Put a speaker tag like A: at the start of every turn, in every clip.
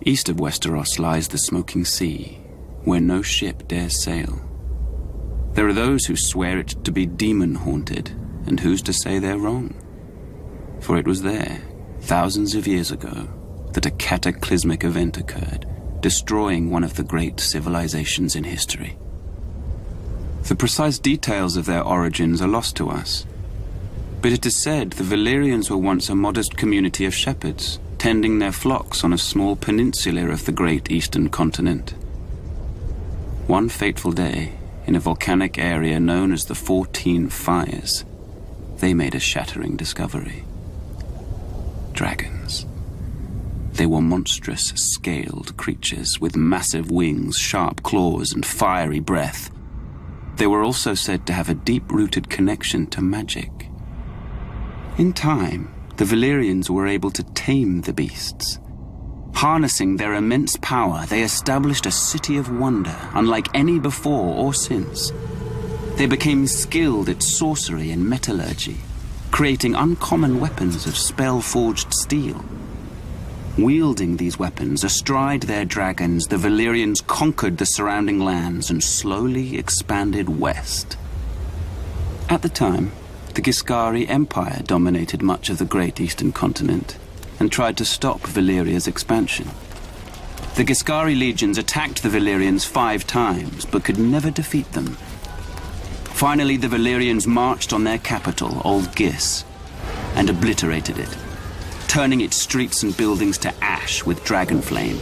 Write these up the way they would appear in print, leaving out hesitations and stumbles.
A: East of Westeros lies the smoking sea, where no ship dares sail. There are those who swear it to be demon-haunted, and who's to say they're wrong? For it was there, thousands of years ago, that a cataclysmic event occurred, destroying one of the great civilizations in history. The precise details of their origins are lost to us, but it is said the Valyrians were once a modest community of shepherds, tending their flocks on a small peninsula of the great eastern continent. One fateful day, in a volcanic area known as the 14 Fires, they made a shattering discovery. Dragons. They were monstrous, scaled creatures with massive wings, sharp claws, and fiery breath. They were also said to have a deep-rooted connection to magic. In time, the Valyrians were able to tame the beasts. Harnessing their immense power, they established a city of wonder, unlike any before or since. They became skilled at sorcery and metallurgy, creating uncommon weapons of spell-forged steel. Wielding these weapons astride their dragons, the Valyrians conquered the surrounding lands and slowly expanded west. At the time, the Giscari Empire dominated much of the great eastern continent and tried to stop Valyria's expansion. The Giscari legions attacked the Valyrians 5 times, but could never defeat them. Finally, the Valyrians marched on their capital, Old Gis, and obliterated it, turning its streets and buildings to ash with dragon flame,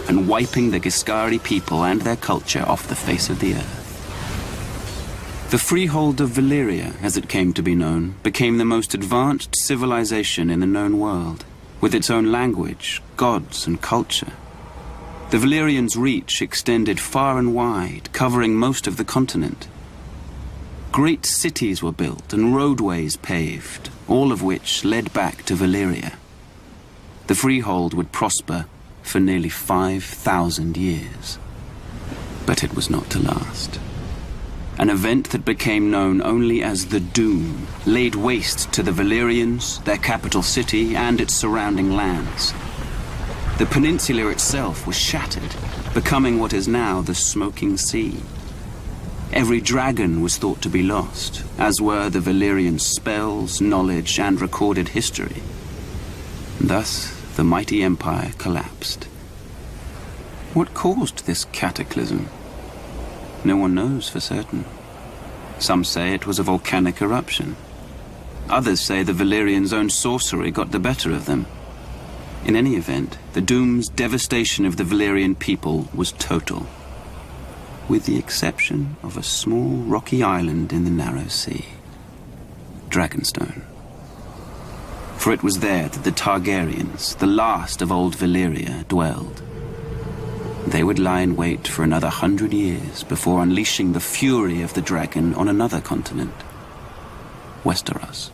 A: and wiping the Giscari people and their culture off the face of the earth. The freehold of Valyria, as it came to be known, became the most advanced civilization in the known world, with its own language, gods, and culture. The Valyrians' reach extended far and wide, covering most of the continent. Great cities were built and roadways paved, all of which led back to Valyria. The freehold would prosper for nearly 5,000 years. But it was not to last. An event that became known only as the Doom laid waste to the Valyrians, their capital city, and its surrounding lands. The peninsula itself was shattered, becoming what is now the Smoking Sea. Every dragon was thought to be lost, as were the Valyrian spells, knowledge, and recorded history. Thus, the mighty empire collapsed. What caused this cataclysm? No one knows for certain. Some say it was a volcanic eruption. Others say the Valyrians' own sorcery got the better of them. In any event, the Doom's devastation of the Valyrian people was total, with the exception of a small rocky island in the narrow sea, Dragonstone. For it was there that the Targaryens, the last of old Valyria, dwelled. They would lie in wait for another 100 years before unleashing the fury of the dragon on another continent, Westeros.